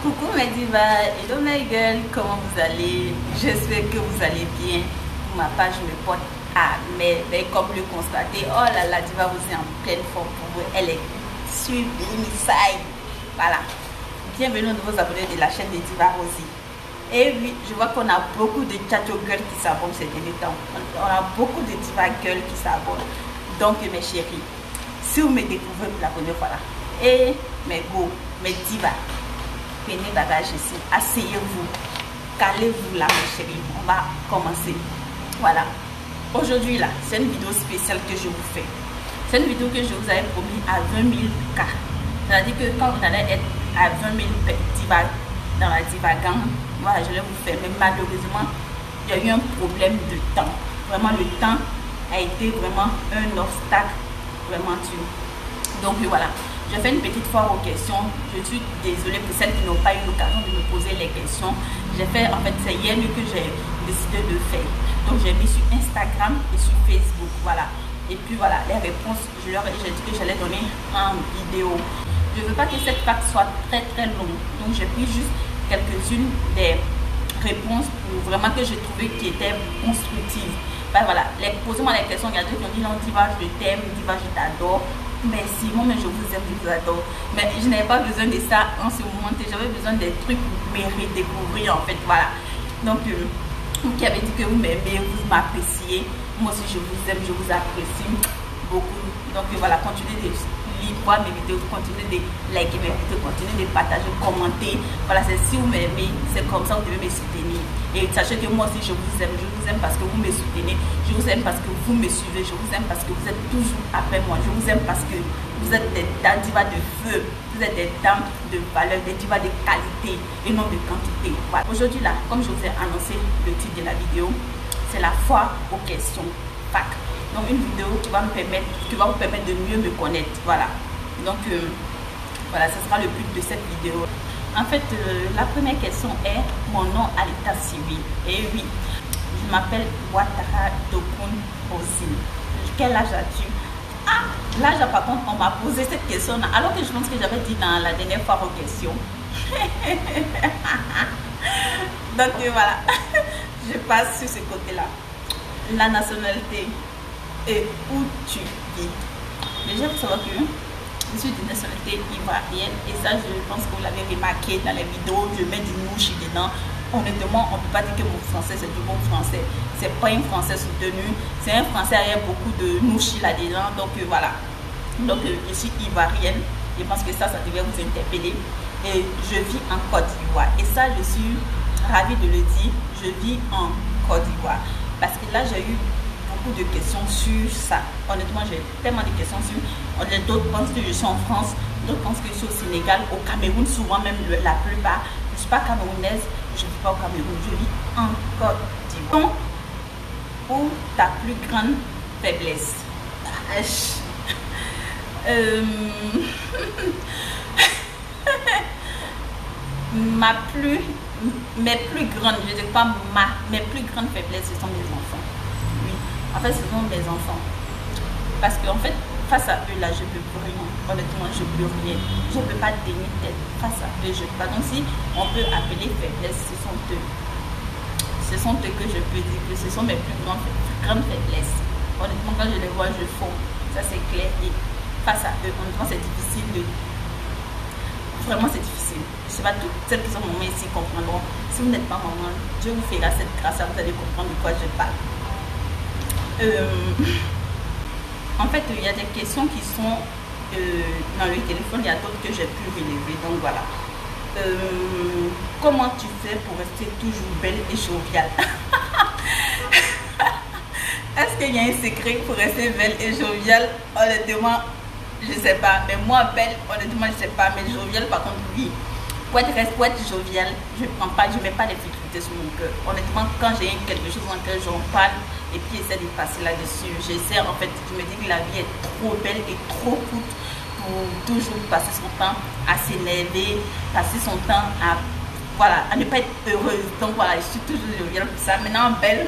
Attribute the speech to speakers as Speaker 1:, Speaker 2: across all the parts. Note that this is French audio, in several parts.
Speaker 1: Coucou mes divas, hello mes gueules, comment vous allez? J'espère que vous allez bien. Pour ma part, je me porte à merveille, comme le constatez. Oh là là, diva vous est en pleine forme pour vous. Elle est sublime. Voilà. Bienvenue aux nouveaux abonnés de la chaîne de Diva Rosie. Et oui, je vois qu'on a beaucoup de tchatcho girls qui s'abonnent ces derniers temps. On a beaucoup de diva girls qui s'abonnent. Donc mes chéris, si vous me découvrez pour la première fois là, et mes go, mes divas, prenez bagage ici, asseyez-vous, calez-vous là mes chéris, on va commencer. Voilà, aujourd'hui là, c'est une vidéo spéciale que je vous fais. C'est une vidéo que je vous avais promis à 20 000 cas. C'est-à-dire que quand on allait être à 20 000 divas dans la diva gang, voilà, je vais vous faire. Mais malheureusement, il y a eu un problème de temps. Vraiment, le temps a été vraiment un obstacle, vraiment dur. Donc voilà. Je fais une petite foire aux questions. Je suis désolée pour celles qui n'ont pas eu l'occasion de me poser les questions. J'ai fait, en fait, c'est hier que j'ai décidé de faire. Donc j'ai mis sur Instagram et sur Facebook. Voilà. Et puis voilà, les réponses, j'ai dit que j'allais donner en vidéo. Je ne veux pas que cette fac soit très longue. Donc j'ai pris juste quelques-unes des réponses pour vraiment que j'ai trouvé qui étaient constructives. Ben voilà, posez-moi les questions. Il y a d'autres qui ont dit non, Diva, je t'aime, Diva, je t'adore. Merci, moi mais je vous aime, je vous adore. Mais je n'avais pas besoin de ça en ce moment. J'avais besoin des trucs pour me redécouvrir en fait. Voilà. Donc, vous qui avez dit que vous m'aimez, vous m'appréciez. Moi aussi je vous aime, je vous apprécie beaucoup. Donc voilà, continuez de voir mes vidéos, continuez de liker mes vidéos, continuez de partager, commenter. Voilà, c'est si vous m'aimez, c'est comme ça vous devez me soutenir. Et sachez que moi aussi je vous aime parce que vous me soutenez, je vous aime parce que vous me suivez, je vous aime parce que vous êtes toujours après moi, je vous aime parce que vous êtes des divas de feu, vous êtes des dames de valeur, des divas de qualité et non de quantité. Voilà. Aujourd'hui là, comme je vous ai annoncé le titre de la vidéo, c'est la foire aux questions fac. Donc une vidéo qui va vous permettre de mieux me connaître. Voilà. Donc voilà, ce sera le but de cette vidéo. En fait, la première question est mon nom à l'état civil. Et oui, je m'appelle Ouattara Dokun Osin. Quel âge as-tu? Ah, l'âge par contre, on m'a posé cette question là, alors que je pense que j'avais dit dans la dernière fois aux questions. Donc voilà, je passe sur ce côté-là. La nationalité et où tu vis. Déjà, il faut savoir que je suis d'une nationalité ivoirienne et ça, je pense que vous l'avez remarqué dans les vidéos. Je mets du nouchi dedans. Honnêtement, on ne peut pas dire que mon français c'est du bon français. C'est pas un français soutenu, c'est un français avec beaucoup de nouchi là-dedans. Donc voilà. Donc je suis ivoirienne. Je pense que ça devait vous interpeller. Et je vis en Côte d'Ivoire. Et ça, je suis ravie de le dire. Je vis en Côte d'Ivoire. Parce que là, j'ai eu beaucoup de questions sur ça. Honnêtement, j'ai tellement de questions sur. D'autres pensent que je suis en France, d'autres pensent que je suis au Sénégal, au Cameroun, souvent même la plupart. Je ne suis pas camerounaise, je ne vis pas au Cameroun, je vis en Côte d'Ivoire. Où ta plus grande faiblesse? Mes plus grandes, je ne dis pas mes plus grandes faiblesses, ce sont mes enfants. Oui, en fait, ce sont mes enfants. Parce qu'en fait, face à eux, là, je ne peux plus rien. Honnêtement, je ne peux rien. Je ne peux pas tenir tête face à eux. Par exemple, si on peut appeler faiblesse, ce sont eux. Ce sont eux que je peux dire que ce sont mes plus grandes faiblesses. Honnêtement, quand je les vois, je fonds. Ça, c'est clair. Et face à eux, honnêtement, c'est difficile. Vraiment, c'est difficile. Je ne sais pas, toutes celles qui sont maman ici comprendront. Si vous n'êtes pas maman, Dieu vous fera cette grâce, vous allez comprendre de quoi je parle. En fait, il y a des questions qui sont dans le téléphone, il y a d'autres que j'ai pu relever. Donc voilà. Comment tu fais pour rester toujours belle et joviale? Est-ce qu'il y a un secret pour rester belle et joviale? Honnêtement, je ne sais pas. Mais moi, belle, honnêtement, je ne sais pas. Mais joviale, par contre, oui. Pour être joviale, je ne mets pas les difficultés sur mon cœur. Honnêtement, quand j'ai quelque chose en cœur, j'en parle et puis j'essaie de passer là-dessus. J'essaie, en fait, je me dis que la vie est trop belle et trop courte pour toujours passer son temps à s'énerver, passer son temps à, voilà, à ne pas être heureuse. Donc voilà, je suis toujours joviale pour ça. Maintenant, belle,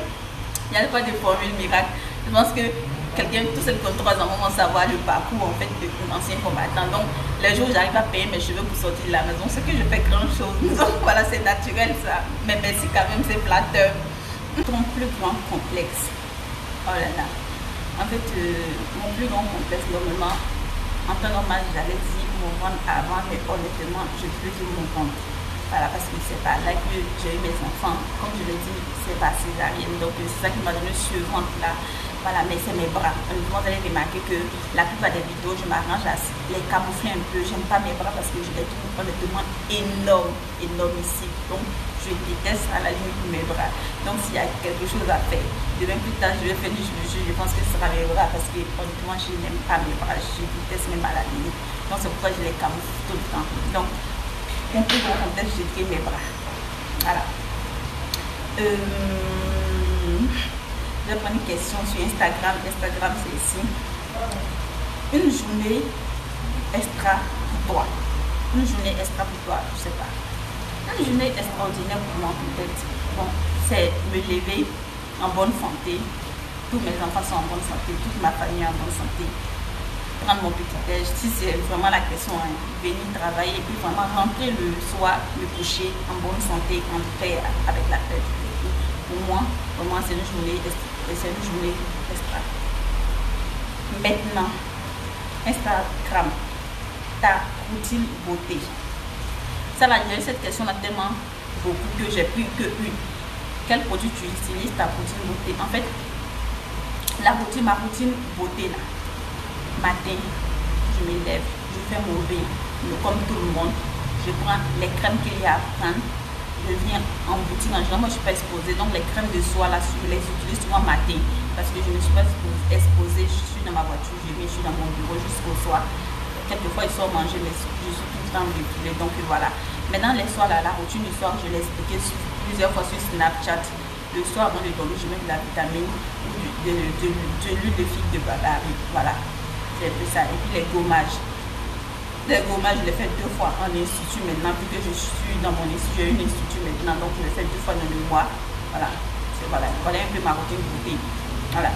Speaker 1: il n'y a pas de formule miracle. Je pense que quelqu'un, tout seul comme 3 ans, comment savoir le parcours en fait d'un ancien combattant. Donc, les jours où j'arrive à payer mes cheveux pour sortir de la maison, c'est que je fais grand chose. Donc, voilà, c'est naturel ça. Mais merci quand même, c'est flatteur. Ton plus grand complexe. Oh là là. En fait, mon plus grand complexe, normalement, en temps normal, j'allais dire mon ventre avant, mais honnêtement, je peux dire mon ventre. Voilà, parce que c'est par là que j'ai eu mes enfants. Comme je l'ai dit, c'est par césarienne. Donc, c'est ça qui m'a donné ce ventre-là. Voilà, mais c'est mes bras. Honnêtement, vous allez remarquer que la plupart des vidéos, je m'arrange à les camoufler un peu. J'aime pas mes bras parce que je les trouve honnêtement énormes, ici. Donc, je déteste à la limite mes bras. Donc, s'il y a quelque chose à faire, demain plus tard, je vais finir, je pense que ce sera mes bras parce que honnêtement, je n'aime pas mes bras. Je déteste même à la limite. Donc, c'est pourquoi je les camoufle tout le temps. Donc, un peu gros complexe, j'ai créé mes bras. Voilà. Je vais prendre une question sur Instagram. Instagram, c'est ici. Une journée extra pour toi. Une journée extra pour toi, je sais pas. Une journée extraordinaire pour moi, peut-être. Bon, c'est me lever en bonne santé. Tous mes enfants sont en bonne santé. Toute ma famille est en bonne santé. Prendre mon petit déj, si c'est vraiment la question, hein, venir travailler et puis vraiment rentrer le soir, me coucher en bonne santé, en paix avec la tête. Pour moi, vraiment c'est une journée extra. Maintenant, Instagram, ta routine beauté. Ça là, j'ai eu cette question là tellement beaucoup que j'ai pris que une. Quel produit tu utilises ta routine beauté? En fait, ma routine beauté là. Matin, je me lève, je fais mon bain, comme tout le monde. Je prends les crèmes qu'il y a à prendre. Je viens en boutique. En général, moi, je ne suis pas exposée. Donc, les crèmes de soie, là, je les utilise souvent matin. Parce que je ne suis pas exposée. Je suis dans ma voiture, je suis dans mon bureau jusqu'au soir. Quelquefois, ils sortent manger, mais je suis tout le temps véhiculée. Donc, voilà. Maintenant, les soirs, là, la routine du soir, je l'ai expliqué plusieurs fois sur Snapchat. Le soir, avant de dormir, je mets de la vitamine ou de l'huile de figue de barbarie. Voilà. C'est un peu ça. Et puis les gommages. Les gommages, je les fais 2 fois en institut maintenant, vu que je suis dans mon institut, j'ai une institut maintenant, donc je les fais 2 fois dans le mois. Voilà. Voilà un peu ma routine beauté. Voilà.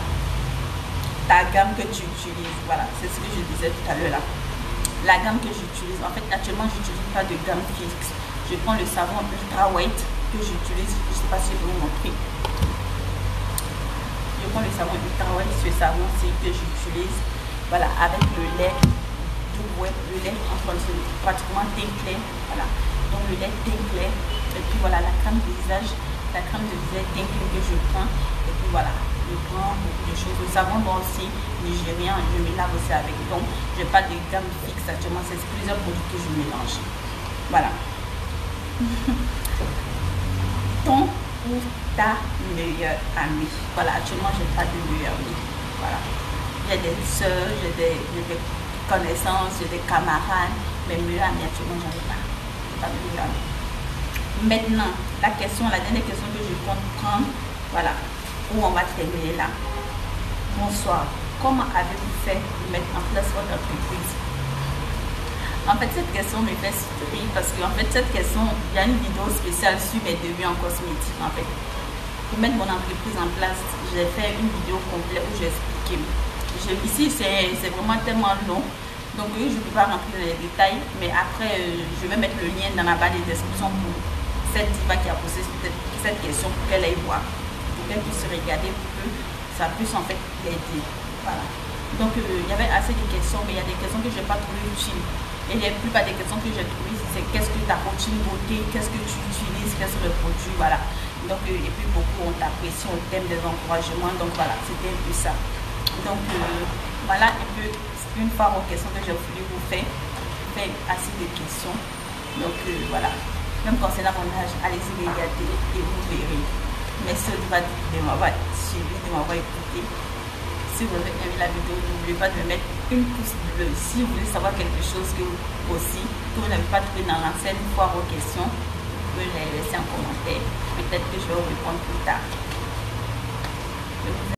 Speaker 1: Ta gamme que tu utilises, voilà, c'est ce que je disais tout à l'heure là. La gamme que j'utilise, en fait, actuellement, je n'utilise pas de gamme fixe. Je prends le savon Ultra White que j'utilise, je ne sais pas si je peux vous montrer. Je prends le savon Ultra White, ce savon-ci que j'utilise. Voilà, avec le lait web, le lait pratiquement teint clair. Voilà, donc le lait teint clair. Et puis voilà, la crème de visage teint clair que je prends. Et puis voilà, je prends beaucoup de choses. Le savon bon aussi, nigérien, je me lave aussi avec. Donc, je n'ai pas de gamme fixe actuellement, c'est plusieurs produits que je mélange. Voilà. Ton ou ta meilleure amie. Voilà, actuellement, je n'ai pas de meilleure amie. Voilà. J'ai des soeurs, j'ai des connaissances, j'ai des camarades, mais meilleurs amis actuellement, j'en ai pas. Pas de meilleurs amis. Maintenant, la dernière question que je compte prendre, voilà, où on va terminer là. Bonsoir. Comment avez-vous fait pour mettre en place votre entreprise? En fait, cette question me fait rire parce que, en fait, cette question, il y a une vidéo spéciale sur mes débuts en cosmétique, en fait. Pour mettre mon entreprise en place, j'ai fait une vidéo complète où j'ai expliqué. Ici, c'est vraiment tellement long, donc je ne peux pas rentrer dans les détails, mais après, je vais mettre le lien dans la barre de description pour cette diva qui a posé cette question pour qu'elle aille voir, pour qu'elle puisse regarder, pour que ça puisse en fait l'aider. Voilà. Donc, il y avait assez de questions, mais il y a des questions que je n'ai pas trouvées utiles. Et la plupart des questions que j'ai trouvées, c'est qu'est-ce que ta routine beauté, qu'est-ce que tu utilises, quels sont les produits, voilà. Donc, et puis beaucoup ont apprécié, on t'aime des encouragements, donc voilà, c'était un peu ça. Donc voilà un peu une fois aux questions que j'ai voulu vous faire. Fait assez de questions. Donc voilà. Même concernant mon âge, allez-y regarder et vous verrez. Merci de m'avoir suivi, de m'avoir écouté. Si vous avez aimé la vidéo, n'oubliez pas de mettre une pouce bleu. Si vous voulez savoir quelque chose que vous n'avez pas trouvé dans l'ancienne foire aux questions, vous pouvez les laisser en commentaire. Peut-être que je vais vous répondre plus tard.